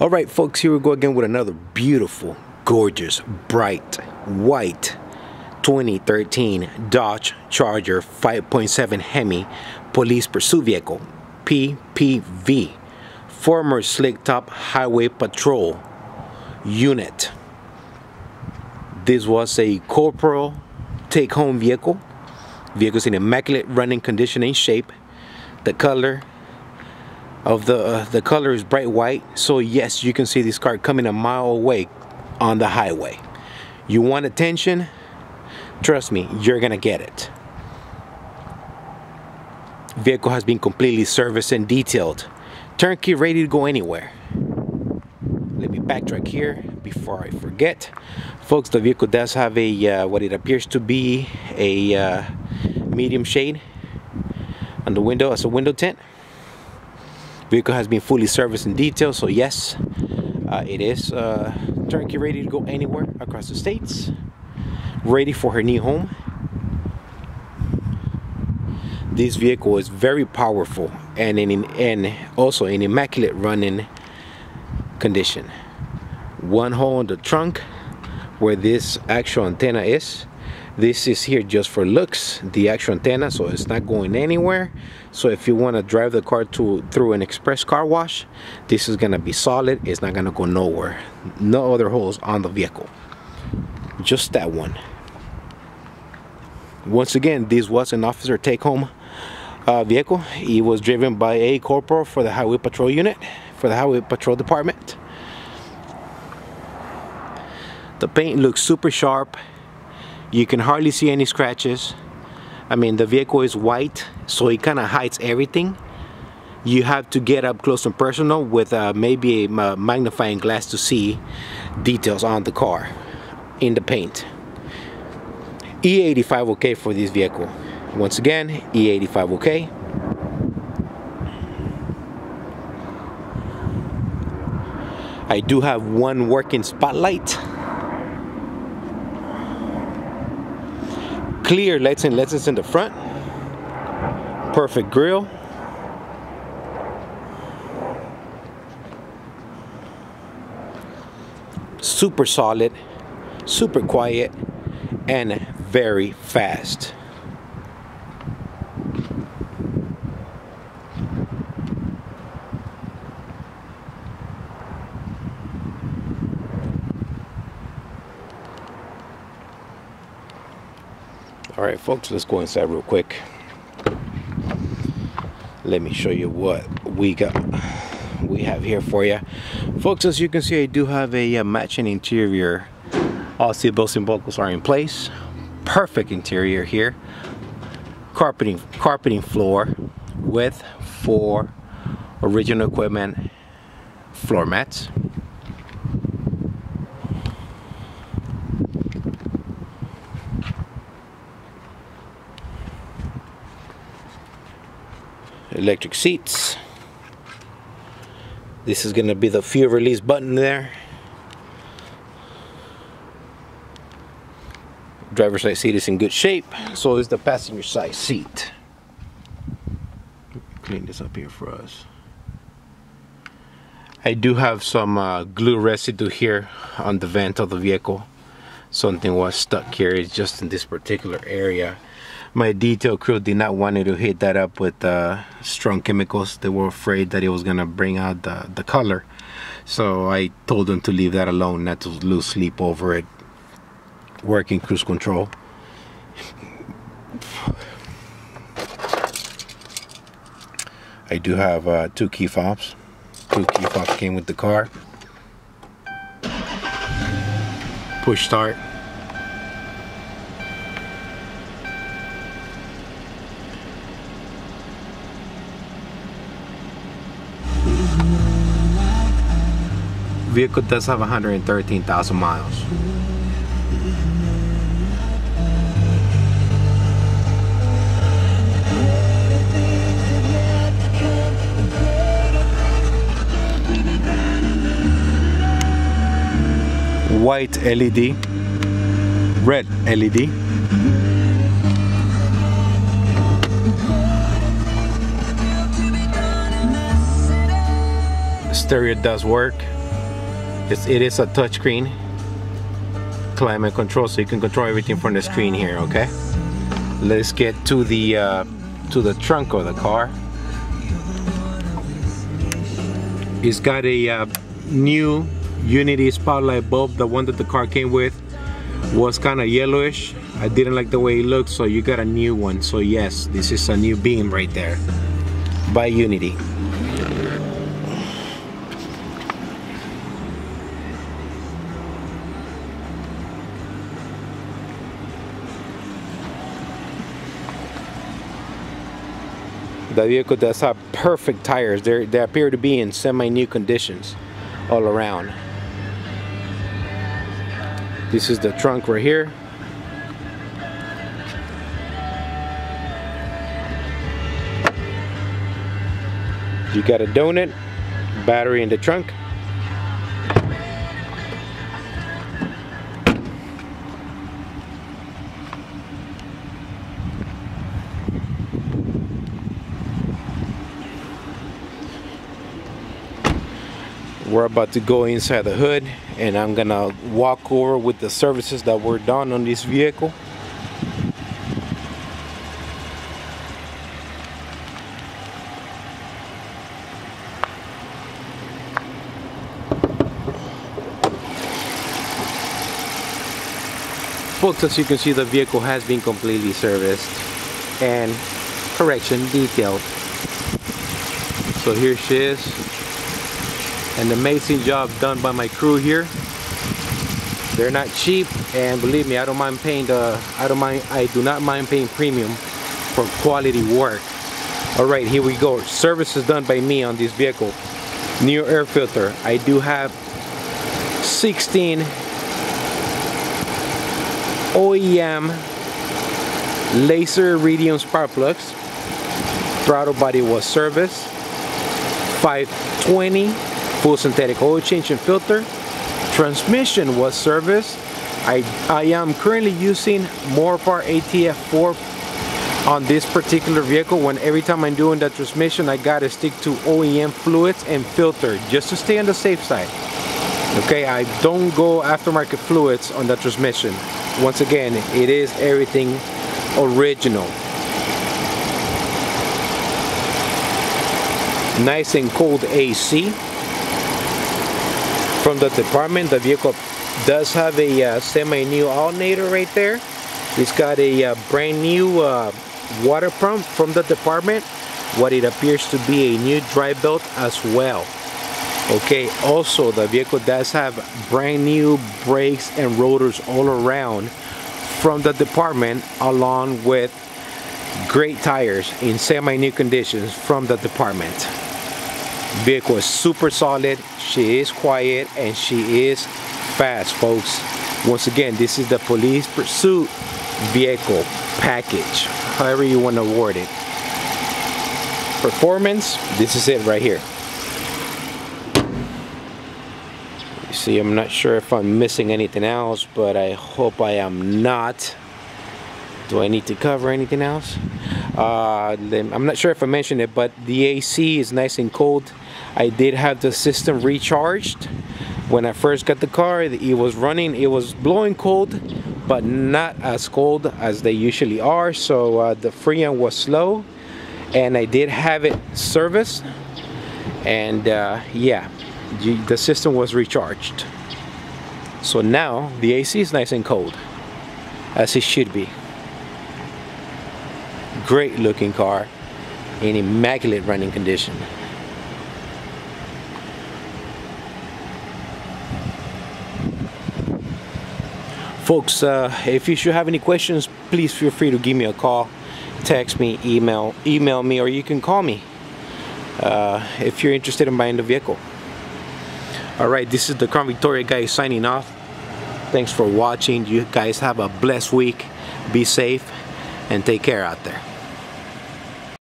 All right, folks, here we go again with another beautiful, gorgeous, bright, white 2013 Dodge Charger 5.7 HEMI police pursuit vehicle, PPV, former Slick Top Highway Patrol unit. This was a corporal take-home vehicle. Vehicle's in immaculate running condition and shape. The color of the color is bright white, so yes, you can see this car coming a mile away on the highway. You want attention? Trust me, you're gonna get it. Vehicle has been completely serviced and detailed. Turnkey, ready to go anywhere. Let me backtrack here before I forget. Folks, the vehicle does have a what it appears to be a medium shade on the window as a window tint. Vehicle has been fully serviced and detailed, so yes, it is turnkey, ready to go anywhere across the states, ready for her new home. This vehicle is very powerful and also in immaculate running condition. One hole in the trunk where this actual antenna is. This is here just for looks, the actual antenna, so it's not going anywhere. So if you want to drive the car through an express car wash, this is gonna be solid. It's not gonna go nowhere. No other holes on the vehicle, just that one. Once again, this was an officer take-home vehicle. He was driven by a corporal for the Highway Patrol unit, for the Highway Patrol Department. The paint looks super sharp. You can hardly see any scratches. I mean, the vehicle is white, so it kind of hides everything. You have to get up close and personal with maybe a magnifying glass to see details on the car in the paint. E85 okay for this vehicle. Once again, E85 okay. I do have one working spotlight. Clear lights and lenses in the front. Perfect grille. Super solid, super quiet, and very fast. All right, folks, let's go inside real quick. Let me show you what we have here for you, folks. As you can see, I do have a matching interior. All seat belts and buckles are in place. Perfect interior here. Carpeting floor with 4 original equipment floor mats. Electric seats. This is going to be the fuel release button there. Driver's side seat is in good shape, so is the passenger side seat. Clean this up here for us. I do have some glue residue here on the vent of the vehicle. Something was stuck here. It's just in this particular area. My detail crew did not want me to hit that up with strong chemicals. They were afraid that it was gonna bring out the color. So I told them to leave that alone, not to lose sleep over it. Working cruise control. I do have 2 key fobs. 2 key fobs came with the car. Push start. Vehicle does have 113,000 miles. White LED, red LED. Stereo does work. It is a touchscreen climate control, so you can control everything from the screen here. Okay, let's get to the trunk of the car. It's got a new Unity spotlight bulb. The one that the car came with was kind of yellowish. I didn't like the way it looked, so you got a new one. So yes, this is a new beam right there by Unity. The vehicle does have perfect tires. They appear to be in semi-new conditions all around. This is the trunk right here. You got a donut, battery in the trunk. We're about to go inside the hood, and I'm gonna walk over with the services that were done on this vehicle. Folks, as you can see, the vehicle has been completely serviced and correction detailed. So here she is. An amazing job done by my crew here. They're not cheap, and believe me, I do not mind paying premium for quality work. All right, here we go. Service is done by me on this vehicle. New air filter. I do have 16 OEM laser iridium spark plugs. Throttle body was serviced. 520 full synthetic oil change and filter. Transmission was serviced. I am currently using Morpar ATF4 on this particular vehicle. When every time I'm doing the transmission, I gotta stick to OEM fluids and filter just to stay on the safe side. Okay, I don't go aftermarket fluids on the transmission. Once again, it is everything original. Nice and cold AC. From the department, the vehicle does have a semi-new alternator right there. It's got a brand new water pump from the department. What it appears to be a new dry belt as well. Okay, also the vehicle does have brand new brakes and rotors all around from the department, along with great tires in semi-new conditions from the department. Vehicle is super solid, she is quiet, and she is fast, folks. Once again, this is the police pursuit vehicle package, however you want to award it. Performance, this is it right here. You see, I'm not sure if I'm missing anything else, but I hope I am not. Do I need to cover anything else? I'm not sure if I mentioned it, but the AC is nice and cold. I did have the system recharged. When I first got the car, it was running, it was blowing cold, but not as cold as they usually are. So the freon was slow, and I did have it serviced, and yeah, the system was recharged. So now the AC is nice and cold, as it should be. Great looking car in immaculate running condition. Folks, if you should have any questions, please feel free to give me a call, text me, email me, or you can call me if you're interested in buying the vehicle. Alright, this is the Crown Victoria guy signing off. Thanks for watching. You guys have a blessed week. Be safe and take care out there.